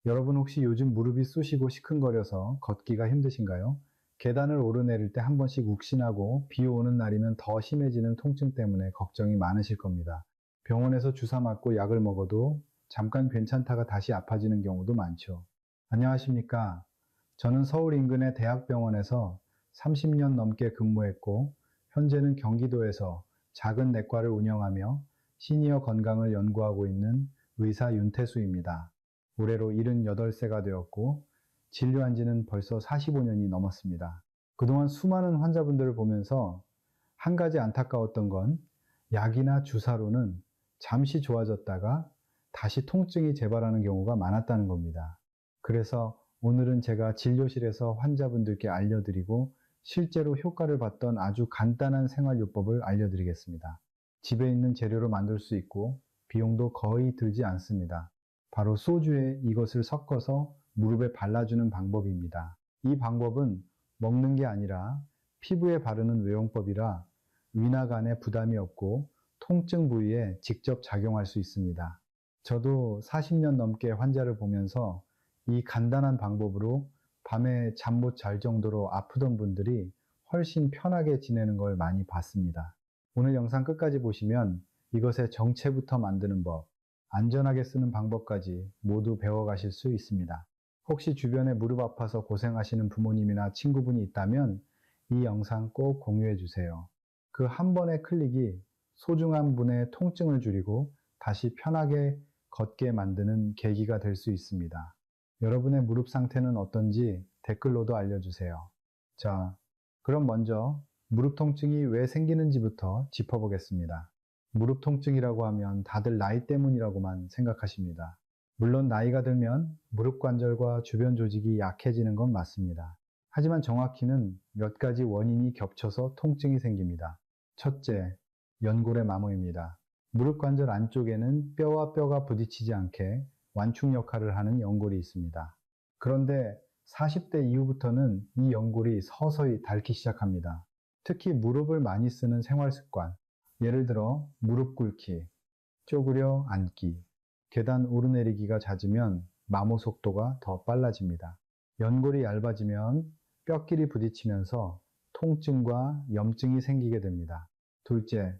여러분 혹시 요즘 무릎이 쑤시고 시큰거려서 걷기가 힘드신가요? 계단을 오르내릴 때 한 번씩 욱신하고 비 오는 날이면 더 심해지는 통증 때문에 걱정이 많으실 겁니다. 병원에서 주사 맞고 약을 먹어도 잠깐 괜찮다가 다시 아파지는 경우도 많죠. 안녕하십니까? 저는 서울 인근의 대학병원에서 30년 넘게 근무했고 현재는 경기도에서 작은 내과를 운영하며 시니어 건강을 연구하고 있는 의사 윤태수입니다. 올해로 78세가 되었고 진료한 지는 벌써 45년이 넘었습니다. 그동안 수많은 환자분들을 보면서 한 가지 안타까웠던 건 약이나 주사로는 잠시 좋아졌다가 다시 통증이 재발하는 경우가 많았다는 겁니다. 그래서 오늘은 제가 진료실에서 환자분들께 알려드리고 실제로 효과를 봤던 아주 간단한 생활요법을 알려드리겠습니다. 집에 있는 재료로 만들 수 있고 비용도 거의 들지 않습니다. 바로 소주에 이것을 섞어서 무릎에 발라주는 방법입니다. 이 방법은 먹는 게 아니라 피부에 바르는 외용법이라 위나 간에 부담이 없고 통증 부위에 직접 작용할 수 있습니다. 저도 40년 넘게 환자를 보면서 이 간단한 방법으로 밤에 잠 못 잘 정도로 아프던 분들이 훨씬 편하게 지내는 걸 많이 봤습니다. 오늘 영상 끝까지 보시면 이것의 정체부터 만드는 법, 안전하게 쓰는 방법까지 모두 배워가실 수 있습니다. 혹시 주변에 무릎 아파서 고생하시는 부모님이나 친구분이 있다면 이 영상 꼭 공유해 주세요. 그 한 번의 클릭이 소중한 분의 통증을 줄이고 다시 편하게 걷게 만드는 계기가 될 수 있습니다. 여러분의 무릎 상태는 어떤지 댓글로도 알려주세요. 자, 그럼 먼저 무릎 통증이 왜 생기는지부터 짚어보겠습니다. 무릎 통증이라고 하면 다들 나이 때문이라고만 생각하십니다. 물론 나이가 들면 무릎 관절과 주변 조직이 약해지는 건 맞습니다. 하지만 정확히는 몇 가지 원인이 겹쳐서 통증이 생깁니다. 첫째, 연골의 마모입니다. 무릎 관절 안쪽에는 뼈와 뼈가 부딪히지 않게 완충 역할을 하는 연골이 있습니다. 그런데 40대 이후부터는 이 연골이 서서히 닳기 시작합니다. 특히 무릎을 많이 쓰는 생활 습관, 예를 들어 무릎 꿇기, 쪼그려 앉기, 계단 오르내리기가 잦으면 마모 속도가 더 빨라집니다. 연골이 얇아지면 뼈끼리 부딪히면서 통증과 염증이 생기게 됩니다. 둘째,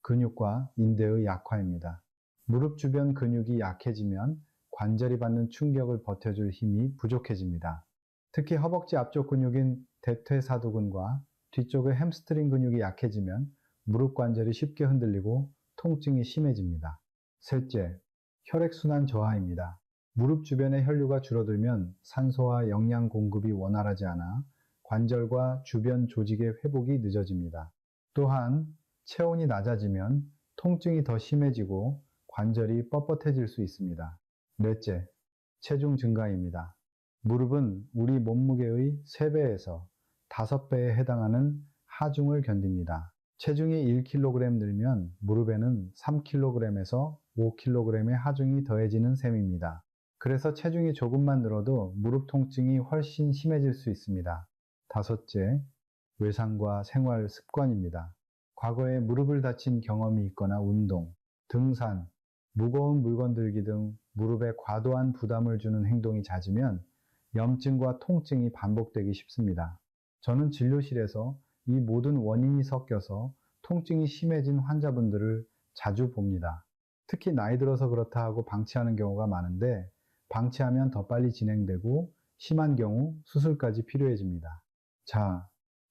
근육과 인대의 약화입니다. 무릎 주변 근육이 약해지면 관절이 받는 충격을 버텨줄 힘이 부족해집니다. 특히 허벅지 앞쪽 근육인 대퇴사두근과 뒤쪽의 햄스트링 근육이 약해지면 무릎 관절이 쉽게 흔들리고 통증이 심해집니다. 셋째, 혈액순환 저하입니다. 무릎 주변의 혈류가 줄어들면 산소와 영양 공급이 원활하지 않아 관절과 주변 조직의 회복이 늦어집니다. 또한 체온이 낮아지면 통증이 더 심해지고 관절이 뻣뻣해질 수 있습니다. 넷째, 체중 증가입니다. 무릎은 우리 몸무게의 3배에서 5배에 해당하는 하중을 견딥니다. 체중이 1kg 늘면 무릎에는 3kg에서 5kg의 하중이 더해지는 셈입니다. 그래서 체중이 조금만 늘어도 무릎 통증이 훨씬 심해질 수 있습니다. 다섯째, 외상과 생활 습관입니다. 과거에 무릎을 다친 경험이 있거나 운동, 등산, 무거운 물건 들기 등 무릎에 과도한 부담을 주는 행동이 잦으면 염증과 통증이 반복되기 쉽습니다. 저는 진료실에서 이 모든 원인이 섞여서 통증이 심해진 환자분들을 자주 봅니다. 특히 나이 들어서 그렇다 하고 방치하는 경우가 많은데 방치하면 더 빨리 진행되고 심한 경우 수술까지 필요해집니다. 자,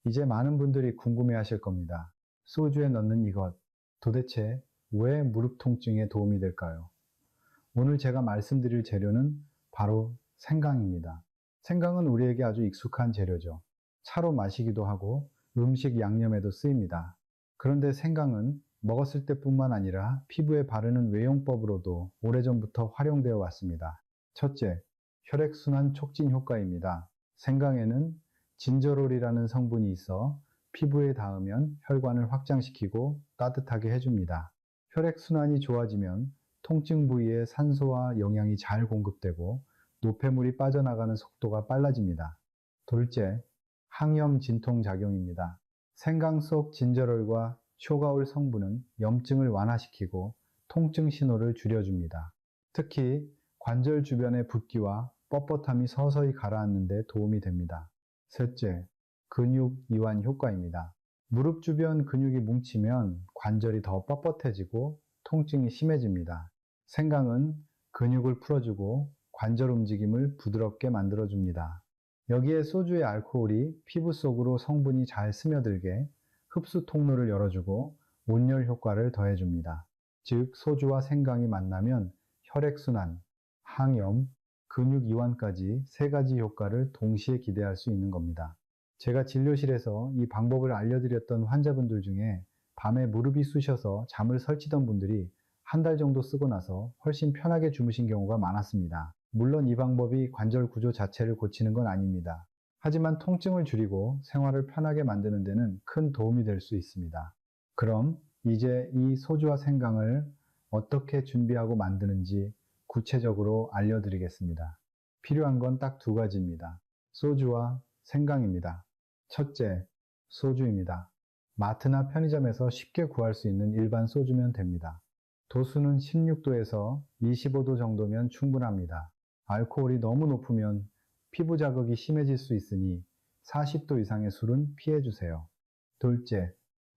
이제 많은 분들이 궁금해 하실 겁니다. 소주에 넣는 이것, 도대체 왜 무릎 통증에 도움이 될까요? 오늘 제가 말씀드릴 재료는 바로 생강입니다. 생강은 우리에게 아주 익숙한 재료죠. 차로 마시기도 하고 음식 양념에도 쓰입니다. 그런데 생강은 먹었을 때뿐만 아니라 피부에 바르는 외용법으로도 오래전부터 활용되어 왔습니다. 첫째, 혈액순환 촉진 효과입니다. 생강에는 진저롤이라는 성분이 있어 피부에 닿으면 혈관을 확장시키고 따뜻하게 해줍니다. 혈액순환이 좋아지면 통증 부위에 산소와 영양이 잘 공급되고 노폐물이 빠져나가는 속도가 빨라집니다. 둘째, 항염 진통 작용입니다. 생강 속 진저롤과 쇼가올 성분은 염증을 완화시키고 통증 신호를 줄여줍니다. 특히 관절 주변의 붓기와 뻣뻣함이 서서히 가라앉는 데 도움이 됩니다. 셋째, 근육 이완 효과입니다. 무릎 주변 근육이 뭉치면 관절이 더 뻣뻣해지고 통증이 심해집니다. 생강은 근육을 풀어주고 관절 움직임을 부드럽게 만들어줍니다. 여기에 소주의 알코올이 피부 속으로 성분이 잘 스며들게 흡수 통로를 열어주고 온열 효과를 더해줍니다. 즉, 소주와 생강이 만나면 혈액순환, 항염, 근육 이완까지 세 가지 효과를 동시에 기대할 수 있는 겁니다. 제가 진료실에서 이 방법을 알려드렸던 환자분들 중에 밤에 무릎이 쑤셔서 잠을 설치던 분들이 한 달 정도 쓰고 나서 훨씬 편하게 주무신 경우가 많았습니다. 물론 이 방법이 관절 구조 자체를 고치는 건 아닙니다. 하지만 통증을 줄이고 생활을 편하게 만드는 데는 큰 도움이 될 수 있습니다. 그럼 이제 이 소주와 생강을 어떻게 준비하고 만드는지 구체적으로 알려드리겠습니다. 필요한 건 딱 두 가지입니다. 소주와 생강입니다. 첫째, 소주입니다. 마트나 편의점에서 쉽게 구할 수 있는 일반 소주면 됩니다. 도수는 16도에서 25도 정도면 충분합니다. 알코올이 너무 높으면 피부 자극이 심해질 수 있으니 40도 이상의 술은 피해주세요. 둘째,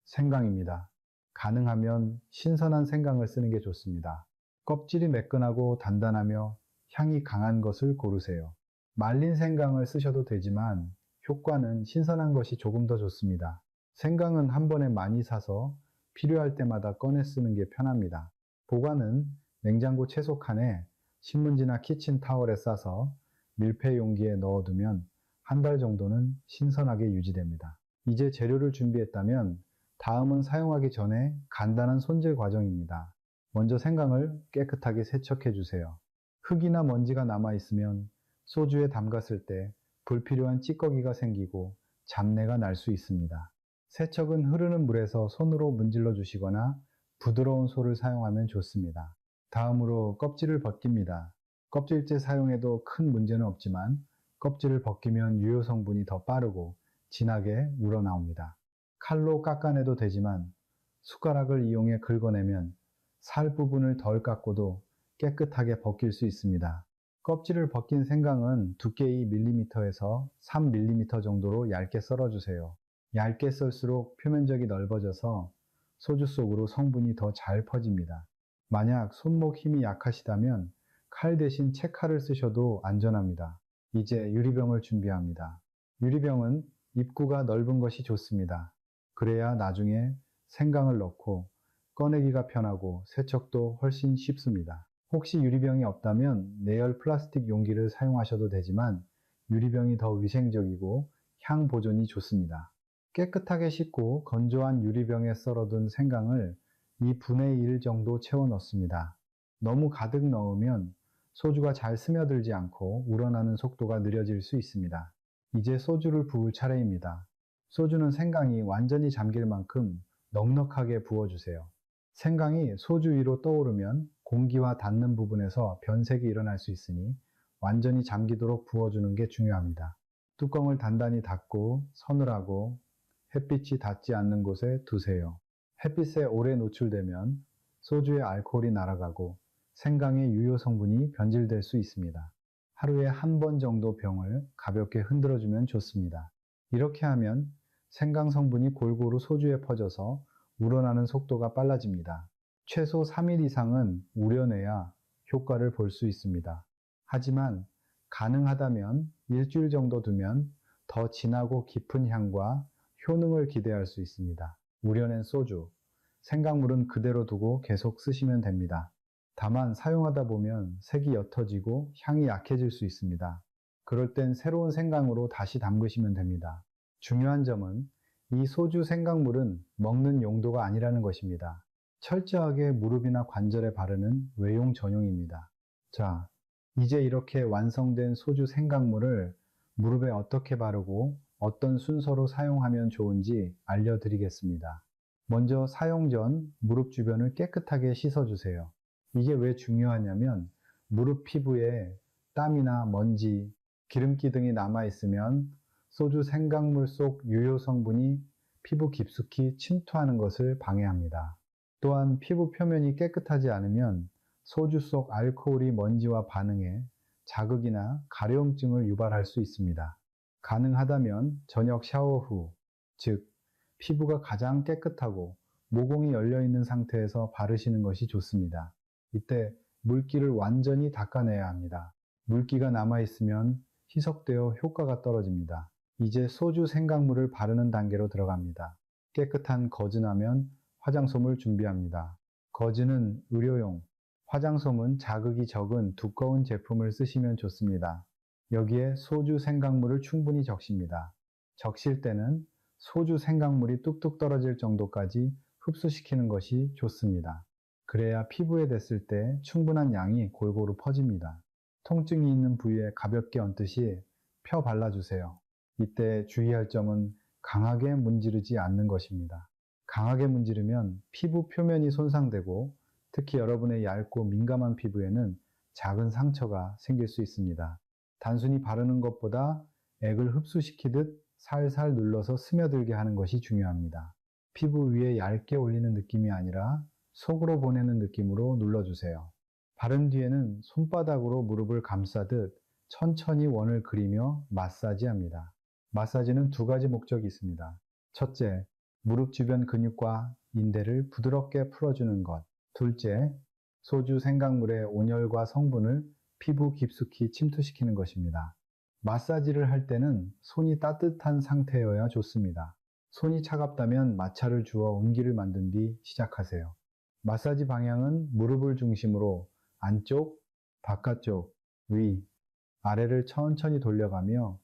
생강입니다. 가능하면 신선한 생강을 쓰는 게 좋습니다. 껍질이 매끈하고 단단하며 향이 강한 것을 고르세요. 말린 생강을 쓰셔도 되지만 효과는 신선한 것이 조금 더 좋습니다. 생강은 한 번에 많이 사서 필요할 때마다 꺼내 쓰는 게 편합니다. 보관은 냉장고 채소칸에 신문지나 키친타월에 싸서 밀폐 용기에 넣어두면 한 달 정도는 신선하게 유지됩니다. 이제 재료를 준비했다면 다음은 사용하기 전에 간단한 손질 과정입니다. 먼저 생강을 깨끗하게 세척해 주세요. 흙이나 먼지가 남아있으면 소주에 담갔을 때 불필요한 찌꺼기가 생기고 잡내가 날 수 있습니다. 세척은 흐르는 물에서 손으로 문질러 주시거나 부드러운 솔을 사용하면 좋습니다. 다음으로 껍질을 벗깁니다. 껍질째 사용해도 큰 문제는 없지만 껍질을 벗기면 유효 성분이 더 빠르고 진하게 우러나옵니다. 칼로 깎아내도 되지만 숟가락을 이용해 긁어내면 살 부분을 덜 깎고도 깨끗하게 벗길 수 있습니다. 껍질을 벗긴 생강은 두께 2mm에서 3mm 정도로 얇게 썰어주세요. 얇게 썰수록 표면적이 넓어져서 소주 속으로 성분이 더 잘 퍼집니다. 만약 손목 힘이 약하시다면 칼 대신 채칼을 쓰셔도 안전합니다. 이제 유리병을 준비합니다. 유리병은 입구가 넓은 것이 좋습니다. 그래야 나중에 생강을 넣고 꺼내기가 편하고 세척도 훨씬 쉽습니다. 혹시 유리병이 없다면 내열 플라스틱 용기를 사용하셔도 되지만 유리병이 더 위생적이고 향 보존이 좋습니다. 깨끗하게 씻고 건조한 유리병에 썰어둔 생강을 2분의 1 정도 채워 넣습니다. 너무 가득 넣으면 소주가 잘 스며들지 않고 우러나는 속도가 느려질 수 있습니다. 이제 소주를 부을 차례입니다. 소주는 생강이 완전히 잠길 만큼 넉넉하게 부어주세요. 생강이 소주 위로 떠오르면 공기와 닿는 부분에서 변색이 일어날 수 있으니 완전히 잠기도록 부어주는 게 중요합니다. 뚜껑을 단단히 닫고 서늘하고 햇빛이 닿지 않는 곳에 두세요. 햇빛에 오래 노출되면 소주의 알코올이 날아가고 생강의 유효 성분이 변질될 수 있습니다. 하루에 한 번 정도 병을 가볍게 흔들어주면 좋습니다. 이렇게 하면 생강 성분이 골고루 소주에 퍼져서 우러나는 속도가 빨라집니다. 최소 3일 이상은 우려내야 효과를 볼 수 있습니다. 하지만 가능하다면 일주일 정도 두면 더 진하고 깊은 향과 효능을 기대할 수 있습니다. 우려낸 소주, 생강물은 그대로 두고 계속 쓰시면 됩니다. 다만 사용하다 보면 색이 옅어지고 향이 약해질 수 있습니다. 그럴 땐 새로운 생강으로 다시 담그시면 됩니다. 중요한 점은 이 소주 생강물은 먹는 용도가 아니라는 것입니다. 철저하게 무릎이나 관절에 바르는 외용 전용입니다. 자, 이제 이렇게 완성된 소주 생강물을 무릎에 어떻게 바르고 어떤 순서로 사용하면 좋은지 알려드리겠습니다. 먼저 사용 전 무릎 주변을 깨끗하게 씻어주세요. 이게 왜 중요하냐면 무릎 피부에 땀이나 먼지, 기름기 등이 남아있으면 소주 생강물 속 유효 성분이 피부 깊숙이 침투하는 것을 방해합니다. 또한 피부 표면이 깨끗하지 않으면 소주 속 알코올이 먼지와 반응해 자극이나 가려움증을 유발할 수 있습니다. 가능하다면 저녁 샤워 후, 즉 피부가 가장 깨끗하고 모공이 열려 있는 상태에서 바르시는 것이 좋습니다. 이때 물기를 완전히 닦아내야 합니다. 물기가 남아있으면 희석되어 효과가 떨어집니다. 이제 소주 생강물을 바르는 단계로 들어갑니다. 깨끗한 거즈나면 화장솜을 준비합니다. 거즈는 의료용, 화장솜은 자극이 적은 두꺼운 제품을 쓰시면 좋습니다. 여기에 소주 생강물을 충분히 적십니다. 적실 때는 소주 생강물이 뚝뚝 떨어질 정도까지 흡수시키는 것이 좋습니다. 그래야 피부에 댔을 때 충분한 양이 골고루 퍼집니다. 통증이 있는 부위에 가볍게 얹듯이 펴 발라주세요. 이때 주의할 점은 강하게 문지르지 않는 것입니다. 강하게 문지르면 피부 표면이 손상되고 특히 여러분의 얇고 민감한 피부에는 작은 상처가 생길 수 있습니다. 단순히 바르는 것보다 액을 흡수시키듯 살살 눌러서 스며들게 하는 것이 중요합니다. 피부 위에 얇게 올리는 느낌이 아니라 속으로 보내는 느낌으로 눌러주세요. 바른 뒤에는 손바닥으로 무릎을 감싸듯 천천히 원을 그리며 마사지합니다. 마사지는 두 가지 목적이 있습니다. 첫째, 무릎 주변 근육과 인대를 부드럽게 풀어주는 것. 둘째, 소주 생강물의 온열과 성분을 피부 깊숙이 침투시키는 것입니다. 마사지를 할 때는 손이 따뜻한 상태여야 좋습니다. 손이 차갑다면 마찰을 주어 온기를 만든 뒤 시작하세요. 마사지 방향은 무릎을 중심으로 안쪽, 바깥쪽, 위, 아래를 천천히 돌려가며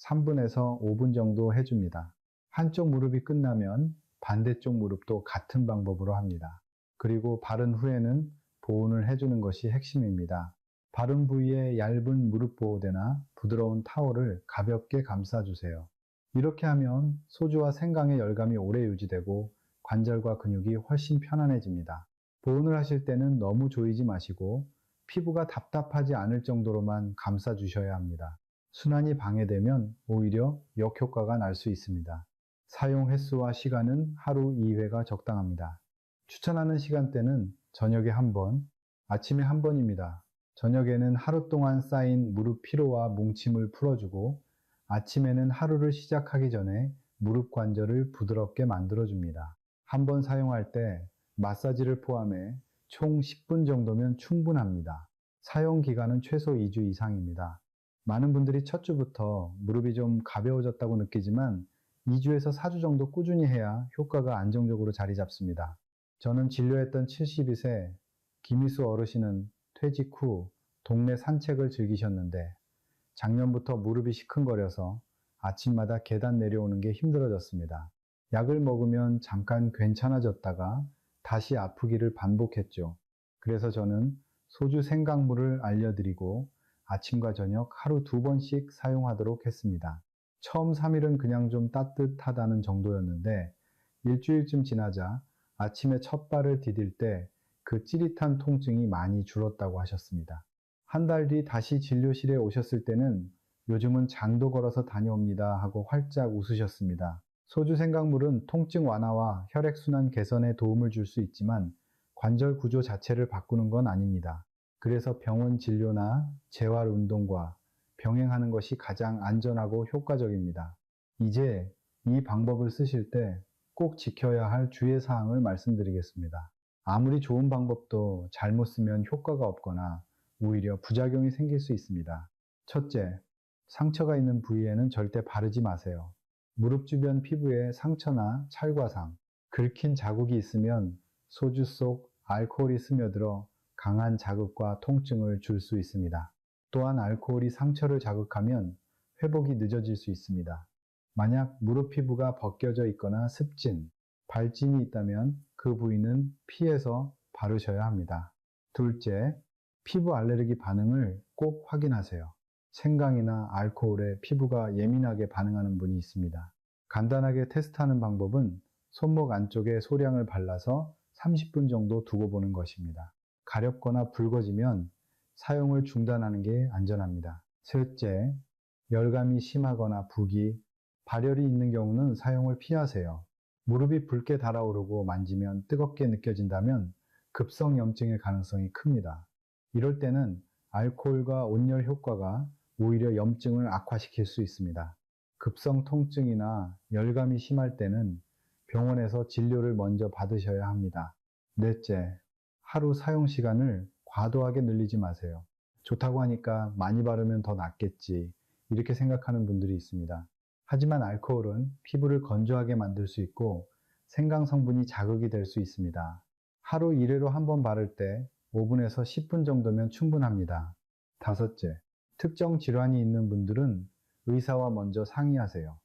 3분에서 5분 정도 해줍니다. 한쪽 무릎이 끝나면 반대쪽 무릎도 같은 방법으로 합니다. 그리고 바른 후에는 보온을 해주는 것이 핵심입니다. 바른 부위에 얇은 무릎 보호대나 부드러운 타올을 가볍게 감싸주세요. 이렇게 하면 소주와 생강의 열감이 오래 유지되고 관절과 근육이 훨씬 편안해집니다. 보온을 하실 때는 너무 조이지 마시고 피부가 답답하지 않을 정도로만 감싸주셔야 합니다. 순환이 방해되면 오히려 역효과가 날 수 있습니다. 사용 횟수와 시간은 하루 2회가 적당합니다. 추천하는 시간대는 저녁에 1번, 아침에 1번입니다. 저녁에는 하루 동안 쌓인 무릎 피로와 뭉침을 풀어주고 아침에는 하루를 시작하기 전에 무릎 관절을 부드럽게 만들어줍니다. 1번 사용할 때 마사지를 포함해 총 10분 정도면 충분합니다. 사용 기간은 최소 2주 이상입니다. 많은 분들이 첫 주부터 무릎이 좀 가벼워졌다고 느끼지만 2주에서 4주 정도 꾸준히 해야 효과가 안정적으로 자리 잡습니다. 저는 진료했던 72세 김희수 어르신은 퇴직 후 동네 산책을 즐기셨는데 작년부터 무릎이 시큰거려서 아침마다 계단 내려오는 게 힘들어졌습니다. 약을 먹으면 잠깐 괜찮아졌다가 다시 아프기를 반복했죠. 그래서 저는 소주 생강물을 알려드리고 아침과 저녁 하루 2번씩 사용하도록 했습니다. 처음 3일은 그냥 좀 따뜻하다는 정도였는데 일주일쯤 지나자 아침에 첫 발을 디딜 때 그 찌릿한 통증이 많이 줄었다고 하셨습니다. 한 달 뒤 다시 진료실에 오셨을 때는 요즘은 장도 걸어서 다녀옵니다 하고 활짝 웃으셨습니다. 소주 생강물은 통증 완화와 혈액순환 개선에 도움을 줄 수 있지만 관절 구조 자체를 바꾸는 건 아닙니다. 그래서 병원 진료나 재활 운동과 병행하는 것이 가장 안전하고 효과적입니다. 이제 이 방법을 쓰실 때 꼭 지켜야 할 주의사항을 말씀드리겠습니다. 아무리 좋은 방법도 잘못 쓰면 효과가 없거나 오히려 부작용이 생길 수 있습니다. 첫째, 상처가 있는 부위에는 절대 바르지 마세요. 무릎 주변 피부에 상처나 찰과상, 긁힌 자국이 있으면 소주 속 알코올이 스며들어 강한 자극과 통증을 줄 수 있습니다. 또한 알코올이 상처를 자극하면 회복이 늦어질 수 있습니다. 만약 무릎 피부가 벗겨져 있거나 습진, 발진이 있다면 그 부위는 피해서 바르셔야 합니다. 둘째, 피부 알레르기 반응을 꼭 확인하세요. 생강이나 알코올에 피부가 예민하게 반응하는 분이 있습니다. 간단하게 테스트하는 방법은 손목 안쪽에 소량을 발라서 30분 정도 두고 보는 것입니다. 가렵거나 붉어지면 사용을 중단하는 게 안전합니다. 셋째, 열감이 심하거나 부기, 발열이 있는 경우는 사용을 피하세요. 무릎이 붉게 달아오르고 만지면 뜨겁게 느껴진다면 급성 염증의 가능성이 큽니다. 이럴 때는 알코올과 온열 효과가 오히려 염증을 악화시킬 수 있습니다. 급성 통증이나 열감이 심할 때는 병원에서 진료를 먼저 받으셔야 합니다. 넷째, 하루 사용 시간을 과도하게 늘리지 마세요. 좋다고 하니까 많이 바르면 더 낫겠지, 이렇게 생각하는 분들이 있습니다. 하지만 알코올은 피부를 건조하게 만들 수 있고 생강 성분이 자극이 될 수 있습니다. 하루 1회로 한 번 바를 때 5분에서 10분 정도면 충분합니다. 다섯째, 특정 질환이 있는 분들은 의사와 먼저 상의하세요.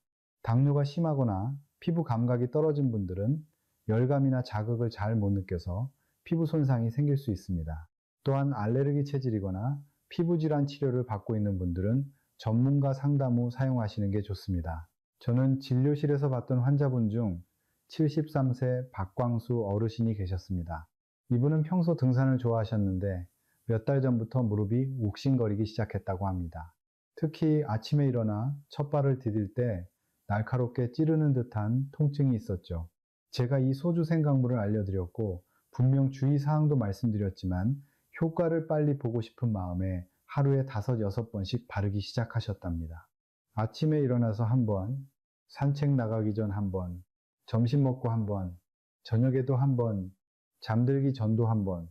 당뇨가 심하거나 피부 감각이 떨어진 분들은 열감이나 자극을 잘 못 느껴서 피부 손상이 생길 수 있습니다. 또한 알레르기 체질이거나 피부 질환 치료를 받고 있는 분들은 전문가 상담 후 사용하시는 게 좋습니다. 저는 진료실에서 봤던 환자분 중 73세 박광수 어르신이 계셨습니다. 이분은 평소 등산을 좋아하셨는데 몇 달 전부터 무릎이 욱신거리기 시작했다고 합니다. 특히 아침에 일어나 첫 발을 디딜 때 날카롭게 찌르는 듯한 통증이 있었죠. 제가 이 소주 생강물을 알려드렸고 분명 주의사항도 말씀드렸지만 효과를 빨리 보고 싶은 마음에 하루에 5, 6번씩 바르기 시작하셨답니다. 아침에 일어나서 한 번, 산책 나가기 전 한 번, 점심 먹고 한 번, 저녁에도 한 번, 잠들기 전도 한 번,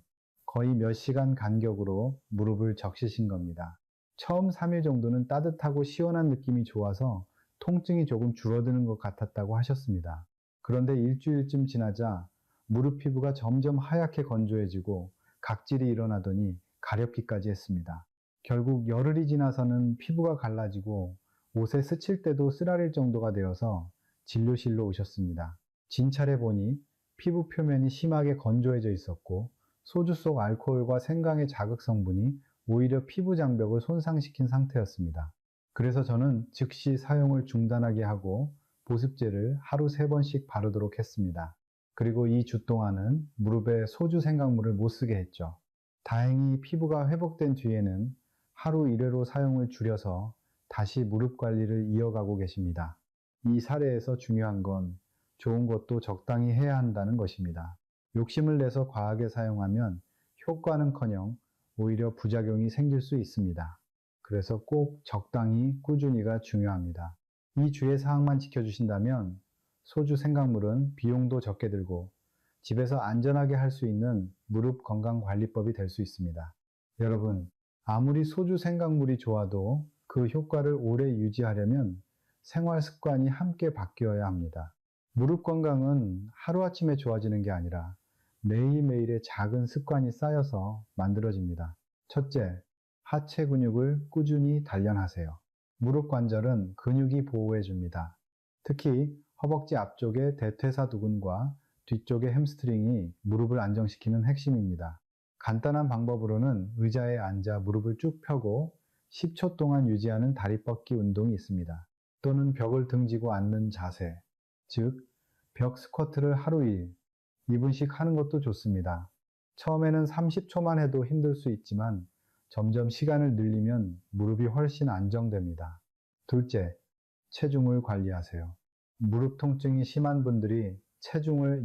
거의 몇 시간 간격으로 무릎을 적시신 겁니다. 처음 3일 정도는 따뜻하고 시원한 느낌이 좋아서 통증이 조금 줄어드는 것 같았다고 하셨습니다. 그런데 일주일쯤 지나자 무릎 피부가 점점 하얗게 건조해지고 각질이 일어나더니 가렵기까지 했습니다. 결국 열흘이 지나서는 피부가 갈라지고 옷에 스칠 때도 쓰라릴 정도가 되어서 진료실로 오셨습니다. 진찰해 보니 피부 표면이 심하게 건조해져 있었고 소주 속 알코올과 생강의 자극 성분이 오히려 피부 장벽을 손상시킨 상태였습니다. 그래서 저는 즉시 사용을 중단하게 하고 보습제를 하루 3번씩 바르도록 했습니다. 그리고 2주 동안은 무릎에 소주 생강물을 못 쓰게 했죠. 다행히 피부가 회복된 뒤에는 하루 1회로 사용을 줄여서 다시 무릎 관리를 이어가고 계십니다. 이 사례에서 중요한 건 좋은 것도 적당히 해야 한다는 것입니다. 욕심을 내서 과하게 사용하면 효과는커녕 오히려 부작용이 생길 수 있습니다. 그래서 꼭 적당히 꾸준히가 중요합니다. 이 주의 사항만 지켜주신다면 소주 생강물은 비용도 적게 들고 집에서 안전하게 할 수 있는 무릎 건강관리법이 될 수 있습니다. 여러분, 아무리 소주 생강물이 좋아도 그 효과를 오래 유지하려면 생활 습관이 함께 바뀌어야 합니다. 무릎 건강은 하루아침에 좋아지는 게 아니라 매일매일의 작은 습관이 쌓여서 만들어집니다. 첫째, 하체 근육을 꾸준히 단련하세요. 무릎 관절은 근육이 보호해 줍니다. 특히 허벅지 앞쪽의 대퇴사두근과 뒤쪽의 햄스트링이 무릎을 안정시키는 핵심입니다. 간단한 방법으로는 의자에 앉아 무릎을 쭉 펴고 10초 동안 유지하는 다리 뻗기 운동이 있습니다. 또는 벽을 등지고 앉는 자세, 즉 벽 스쿼트를 하루 2분씩 하는 것도 좋습니다. 처음에는 30초만 해도 힘들 수 있지만 점점 시간을 늘리면 무릎이 훨씬 안정됩니다. 둘째, 체중을 관리하세요. 무릎 통증이 심한 분들이 체중을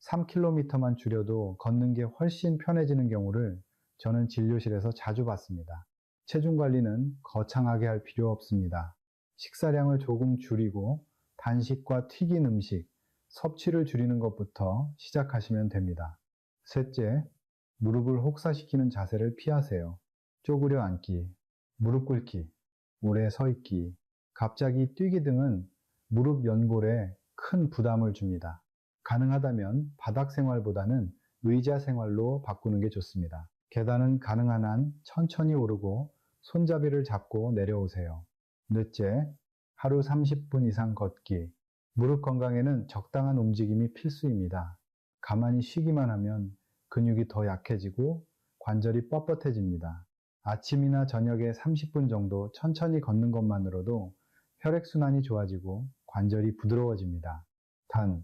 3kg만 줄여도 걷는 게 훨씬 편해지는 경우를 저는 진료실에서 자주 봤습니다. 체중 관리는 거창하게 할 필요 없습니다. 식사량을 조금 줄이고 단식과 튀긴 음식, 섭취를 줄이는 것부터 시작하시면 됩니다. 셋째, 무릎을 혹사시키는 자세를 피하세요. 쪼그려 앉기, 무릎 꿇기, 오래 서 있기, 갑자기 뛰기 등은 무릎 연골에 큰 부담을 줍니다. 가능하다면 바닥 생활보다는 의자 생활로 바꾸는 게 좋습니다. 계단은 가능한 한 천천히 오르고 손잡이를 잡고 내려오세요. 넷째, 하루 30분 이상 걷기. 무릎 건강에는 적당한 움직임이 필수입니다. 가만히 쉬기만 하면 근육이 더 약해지고 관절이 뻣뻣해집니다. 아침이나 저녁에 30분 정도 천천히 걷는 것만으로도 혈액순환이 좋아지고 관절이 부드러워집니다. 단,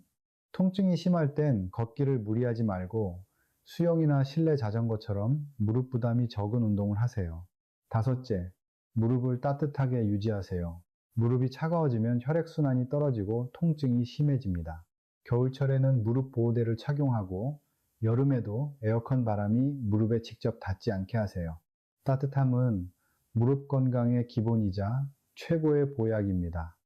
통증이 심할 땐 걷기를 무리하지 말고 수영이나 실내 자전거처럼 무릎 부담이 적은 운동을 하세요. 다섯째, 무릎을 따뜻하게 유지하세요. 무릎이 차가워지면 혈액순환이 떨어지고 통증이 심해집니다. 겨울철에는 무릎 보호대를 착용하고 여름에도 에어컨 바람이 무릎에 직접 닿지 않게 하세요. 따뜻함은 무릎 건강의 기본이자 최고의 보약입니다.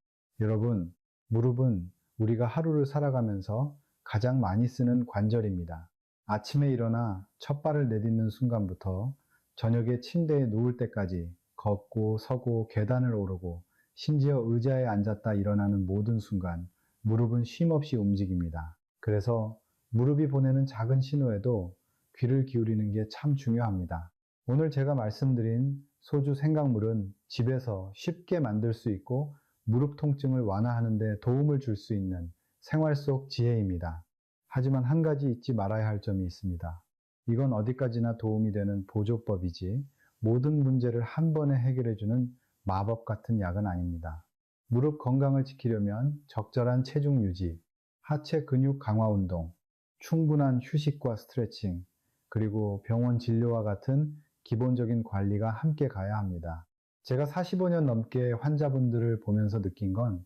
여러분, 무릎은 우리가 하루를 살아가면서 가장 많이 쓰는 관절입니다. 아침에 일어나 첫 발을 내딛는 순간부터 저녁에 침대에 누울 때까지 걷고 서고 계단을 오르고 심지어 의자에 앉았다 일어나는 모든 순간 무릎은 쉼없이 움직입니다. 그래서 무릎이 보내는 작은 신호에도 귀를 기울이는 게 참 중요합니다. 오늘 제가 말씀드린 소주 생강물은 집에서 쉽게 만들 수 있고 무릎 통증을 완화하는 데 도움을 줄 수 있는 생활 속 지혜입니다. 하지만 한 가지 잊지 말아야 할 점이 있습니다. 이건 어디까지나 도움이 되는 보조법이지 모든 문제를 한 번에 해결해주는 마법 같은 약은 아닙니다. 무릎 건강을 지키려면 적절한 체중 유지, 하체 근육 강화 운동, 충분한 휴식과 스트레칭, 그리고 병원 진료와 같은 기본적인 관리가 함께 가야 합니다. 제가 45년 넘게 환자분들을 보면서 느낀 건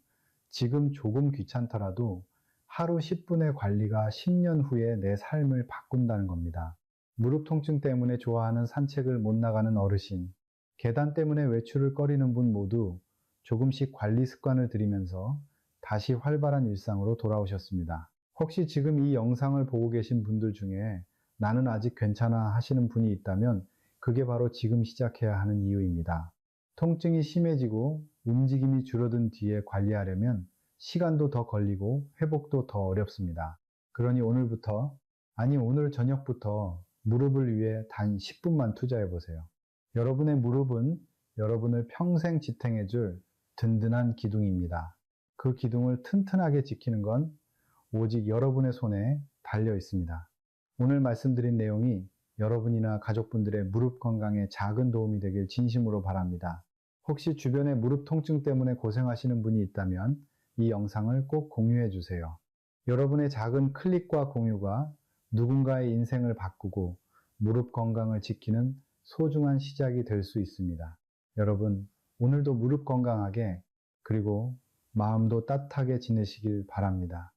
지금 조금 귀찮더라도 하루 10분의 관리가 10년 후에 내 삶을 바꾼다는 겁니다. 무릎 통증 때문에 좋아하는 산책을 못 나가는 어르신, 계단 때문에 외출을 꺼리는 분 모두 조금씩 관리 습관을 들이면서 다시 활발한 일상으로 돌아오셨습니다. 혹시 지금 이 영상을 보고 계신 분들 중에 나는 아직 괜찮아 하시는 분이 있다면 그게 바로 지금 시작해야 하는 이유입니다. 통증이 심해지고 움직임이 줄어든 뒤에 관리하려면 시간도 더 걸리고 회복도 더 어렵습니다. 그러니 오늘부터, 아니 오늘 저녁부터 무릎을 위해 단 10분만 투자해 보세요. 여러분의 무릎은 여러분을 평생 지탱해 줄 든든한 기둥입니다. 그 기둥을 튼튼하게 지키는 건 오직 여러분의 손에 달려 있습니다. 오늘 말씀드린 내용이 여러분이나 가족분들의 무릎 건강에 작은 도움이 되길 진심으로 바랍니다. 혹시 주변에 무릎 통증 때문에 고생하시는 분이 있다면 이 영상을 꼭 공유해 주세요. 여러분의 작은 클릭과 공유가 누군가의 인생을 바꾸고 무릎 건강을 지키는 소중한 시작이 될 수 있습니다. 여러분, 오늘도 무릎 건강하게 그리고 마음도 따뜻하게 지내시길 바랍니다.